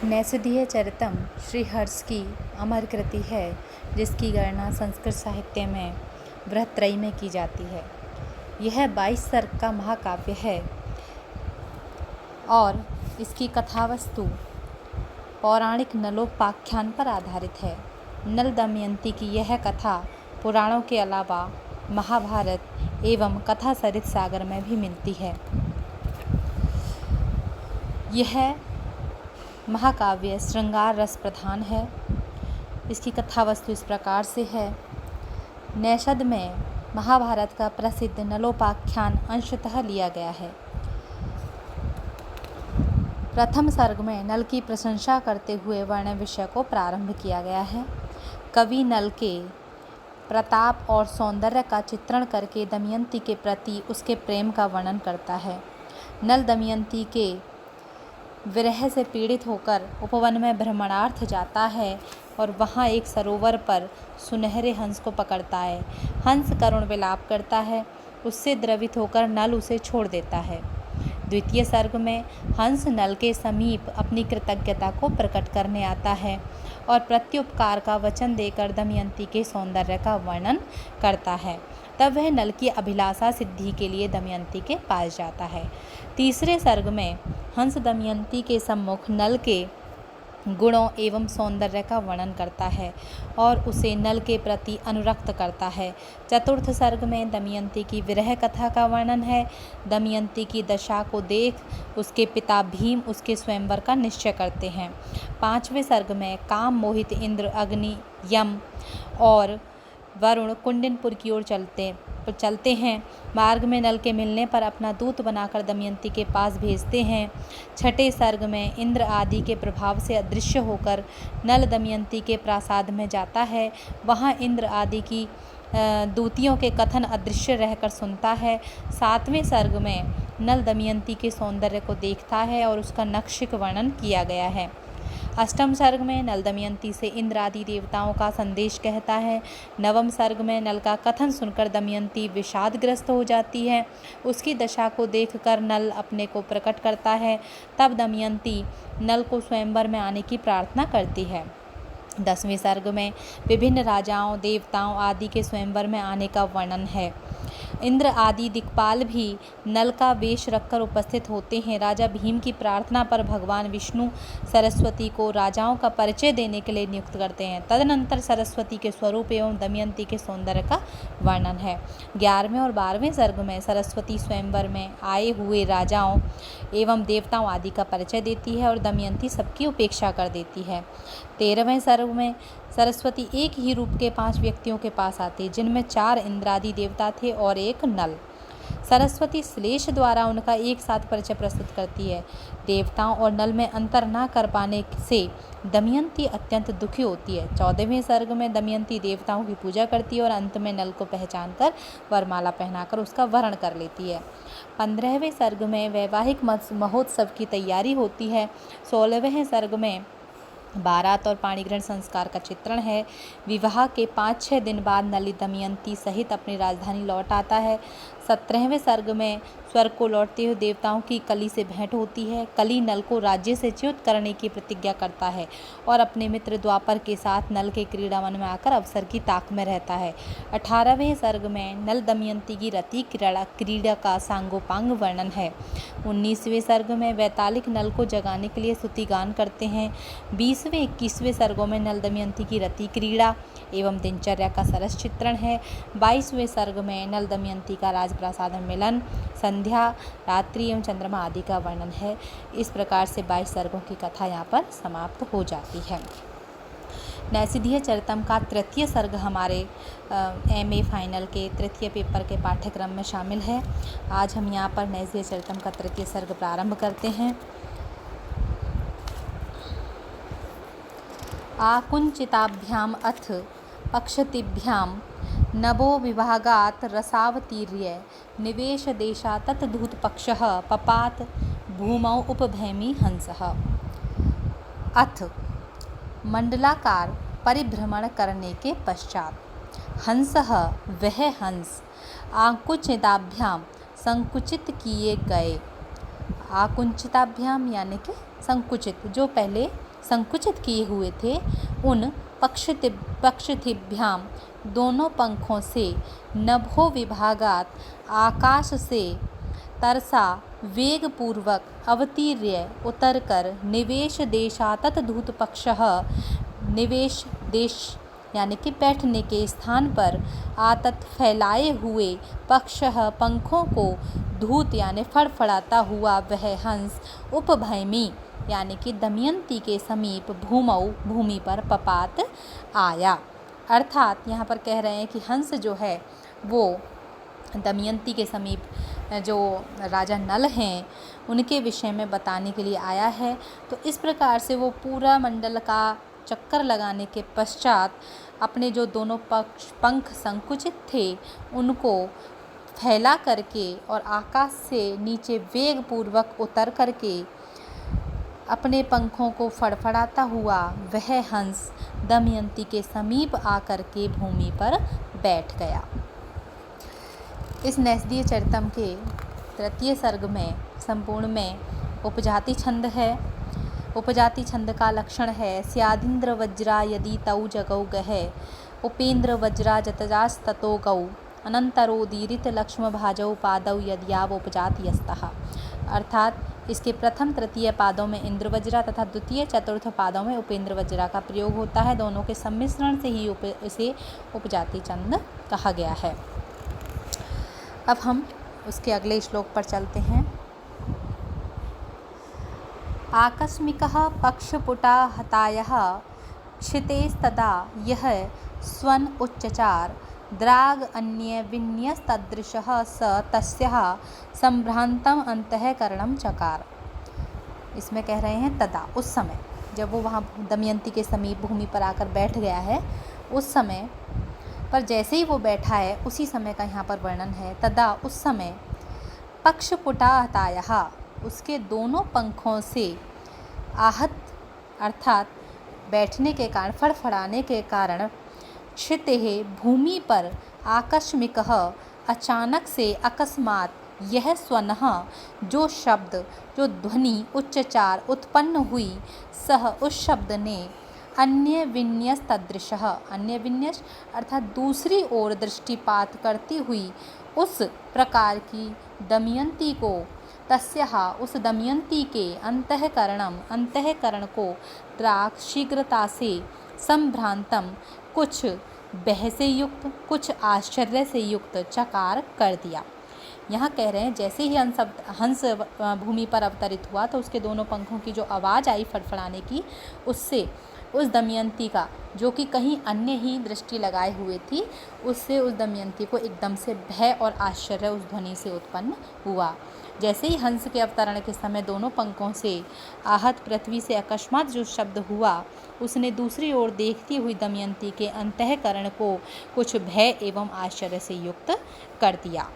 नैषधीय चरितम श्रीहर्ष की अमर कृति है, जिसकी गणना संस्कृत साहित्य में बृहत्त्रयी में की जाती है। यह 22 सर्ग का महाकाव्य है और इसकी कथावस्तु पौराणिक नलोपाख्यान पर आधारित है। नल दमयंती की यह कथा पुराणों के अलावा महाभारत एवं कथा सरित सागर में भी मिलती है। यह महाकाव्य श्रृंगार रस प्रधान है। इसकी कथावस्तु इस प्रकार से है। नैषध में महाभारत का प्रसिद्ध नलोपाख्यान अंशतः लिया गया है। प्रथम सर्ग में नल की प्रशंसा करते हुए वर्ण विषय को प्रारंभ किया गया है। कवि नल के प्रताप और सौंदर्य का चित्रण करके दमयंती के प्रति उसके प्रेम का वर्णन करता है। नल दमयंती के विरह से पीड़ित होकर उपवन में भ्रमणार्थ जाता है और वहाँ एक सरोवर पर सुनहरे हंस को पकड़ता है। हंस करुण विलाप करता है। उससे द्रवित होकर नल उसे छोड़ देता है। द्वितीय सर्ग में हंस नल के समीप अपनी कृतज्ञता को प्रकट करने आता है और प्रत्युपकार का वचन देकर दमयंती के सौंदर्य का वर्णन करता है। तब वह नल की अभिलाषा सिद्धि के लिए दमयंती के पास जाता है। तीसरे सर्ग में हंस दमयंती के सम्मुख नल के गुणों एवं सौंदर्य का वर्णन करता है और उसे नल के प्रति अनुरक्त करता है। चतुर्थ सर्ग में दमयंती की विरह कथा का वर्णन है। दमयंती की दशा को देख उसके पिता भीम उसके स्वयंवर का निश्चय करते हैं। पांचवें सर्ग में काम मोहित इंद्र अग्नि यम और वरुण कुंडिनपुर की ओर चलते हैं। मार्ग में नल के मिलने पर अपना दूत बनाकर दमयंती के पास भेजते हैं। छठे सर्ग में इंद्र आदि के प्रभाव से अदृश्य होकर नल दमयंती के प्रासाद में जाता है। वहाँ इंद्र आदि की दूतियों के कथन अदृश्य रहकर सुनता है। सातवें सर्ग में नल दमयंती के सौंदर्य को देखता है और उसका नक्षिक वर्णन किया गया है। अष्टम सर्ग में नल दमयंती से इंद्र आदि देवताओं का संदेश कहता है। नवम सर्ग में नल का कथन सुनकर दमयंती विषादग्रस्त हो जाती है। उसकी दशा को देखकर नल अपने को प्रकट करता है। तब दमयंती नल को स्वयंवर में आने की प्रार्थना करती है। 10वें सर्ग में विभिन्न राजाओं देवताओं आदि के स्वयंवर में आने का वर्णन है। इंद्र आदि दिक्पाल भी नल का वेश रखकर उपस्थित होते हैं। राजा भीम की प्रार्थना पर भगवान विष्णु सरस्वती को राजाओं का परिचय देने के लिए नियुक्त करते हैं। तदनंतर सरस्वती के स्वरूप एवं दमयंती के सौंदर्य का वर्णन है। 11वें और 12वें सर्ग में सरस्वती स्वयंवर में आए हुए राजाओं एवं देवताओं आदि का परिचय देती है और दमयंती सबकी उपेक्षा कर देती है। 13वें सर्ग में सरस्वती एक ही रूप के 5 व्यक्तियों के पास आती, जिनमें 4 इंद्रादि देवता थे और एक नल। सरस्वती श्लेष द्वारा उनका एक साथ परिचय प्रस्तुत करती है। देवताओं और नल में अंतर न कर पाने से दमयंती अत्यंत दुखी होती है। 14वें सर्ग में दमयंती देवताओं की पूजा करती है और अंत में नल को पहचान कर वरमाला पहनाकर उसका वरण कर लेती है। 15वें सर्ग में वैवाहिक महोत्सव की तैयारी होती है। 16वें सर्ग में बारात और पाणिग्रहण संस्कार का चित्रण है। विवाह के 5-6 दिन बाद नल दमयंती सहित अपनी राजधानी लौट आता है। 17वें सर्ग में स्वर्ग को लौटते हुए देवताओं की कली से भेंट होती है। कली नल को राज्य से च्युत करने की प्रतिज्ञा करता है और अपने मित्र द्वापर के साथ नल के क्रीड़ावन में आकर अवसर की ताक में रहता है। 18वें सर्ग में नल दमयंती की रति क्रीड़ा का सांगोपांग वर्णन है। 19वें सर्ग में वैतालिक नल को जगाने के लिए स्तुतिगान करते हैं। 20वें 21वें सर्गों में नल दमयंती की रति क्रीड़ा एवं दिनचर्या का सरस चित्रण है। 22वें सर्ग में नल दमयंती का राजप्रासाद में मिलन, संध्या, रात्रि एवं चंद्रमा आदि का वर्णन है। इस प्रकार से 22 सर्गों की कथा यहाँ पर समाप्त हो जाती है। नैषधीय चरितम का तृतीय सर्ग हमारे MA फाइनल के तृतीय पेपर के पाठ्यक्रम में शामिल है। आज हम यहाँ पर नैषधीय चरितम का तृतीय सर्ग प्रारंभ करते हैं। आकुंचिताभ्याम अथ पक्षतिभ्याम नभो विभागात रसावतीर्य निवेश देशा तत्धूत पक्षः पपात भूमौ उपभैमी हंसः। अथ मंडलाकार परिभ्रमण करने के पश्चात हंसः वह हंस आकुंचिताभ्याम संकुचित किए गए आकुंचिताभ्याम यानी कि संकुचित, जो पहले संकुचित किए हुए थे उन पक्षितिभ्याम दोनों पंखों से नभो विभागात आकाश से तरसा वेगपूर्वक अवतीर्य उतरकर निवेश देशातत धूत पक्षः निवेश देश यानी कि बैठने के स्थान पर आतत फैलाए हुए पक्षः पंखों को धूत यानी फड़फड़ाता हुआ वह हंस उपभैमी यानी कि दमयंती के समीप भूमौ भूमि पर पपात आया। अर्थात यहाँ पर कह रहे हैं कि हंस जो है वो दमयंती के समीप जो राजा नल हैं उनके विषय में बताने के लिए आया है। तो इस प्रकार से वो पूरा मंडल का चक्कर लगाने के पश्चात अपने जो दोनों पंख संकुचित थे उनको फैला करके और आकाश से नीचे वेग पूर्वक उतर करके अपने पंखों को फड़फड़ाता हुआ वह हंस दमयंती के समीप आकर के भूमि पर बैठ गया। इस नैषधीय चरितम के तृतीय सर्ग में संपूर्ण में उपजाति छंद है। उपजाति छंद का लक्षण है स्यादिंद्र वज्रा यदि तौ जगौ गहे उपेंद्र वज्रा जतजास्ततो गौ अनंतरोदीरित लक्ष्म भाजौ पादौ यद्याव उपजाति यस्तः। अर्थात इसके प्रथम तृतीय पादों में इंद्र वज्रा तथा द्वितीय चतुर्थ पादों में उपेंद्र वज्रा का प्रयोग होता है। दोनों के सम्मिश्रण से ही इसे उपजाति छंद कहा गया है। अब हम उसके अगले श्लोक पर चलते हैं। आकस्मिकः पक्षपुटा हतायः क्षितेस्तदा यः स्वन् उच्चचार द्राग अन्य विन्यस्तदृशः स तस्यः संभ्रांतम अंतःकरणम चकार। इसमें कह रहे हैं तदा, उस समय जब वो वहाँ दमयंती के समीप भूमि पर आकर बैठ गया है, उस समय पर जैसे ही वो बैठा है उसी समय का यहाँ पर वर्णन है। तदा, उस समय पक्षपुटा हतायः उसके दोनों पंखों से आहत अर्थात बैठने के कारण फड़फड़ाने के कारण क्षितेः भूमि पर आकस्मिकः अचानक से अकस्मात यह स्वनः जो शब्द जो ध्वनि उच्चचार उत्पन्न हुई सह उस शब्द ने अन्य विन्यस तदृशः अन्य विन्यस अर्थात दूसरी ओर दृष्टिपात करती हुई उस प्रकार की दमयंती को तस्याः उस दमयंती के अंतःकरण को द्राग शीघ्रता से संभ्रांतम कुछ भय से युक्त कुछ आश्चर्य से युक्त चकार कर दिया। यहाँ कह रहे हैं जैसे ही हंस भूमि पर अवतरित हुआ तो उसके दोनों पंखों की जो आवाज़ आई फड़फड़ाने की, उससे उस दमयंती का जो कि कहीं अन्य ही दृष्टि लगाए हुए थी, उससे उस दमयंती को एकदम से भय और आश्चर्य उस ध्वनि से उत्पन्न हुआ। जैसे ही हंस के अवतरण के समय दोनों पंखों से आहत पृथ्वी से अकस्मात जो शब्द हुआ, उसने दूसरी ओर देखती हुई दमयंती के अंतःकरण को कुछ भय एवं आश्चर्य से युक्त कर दिया।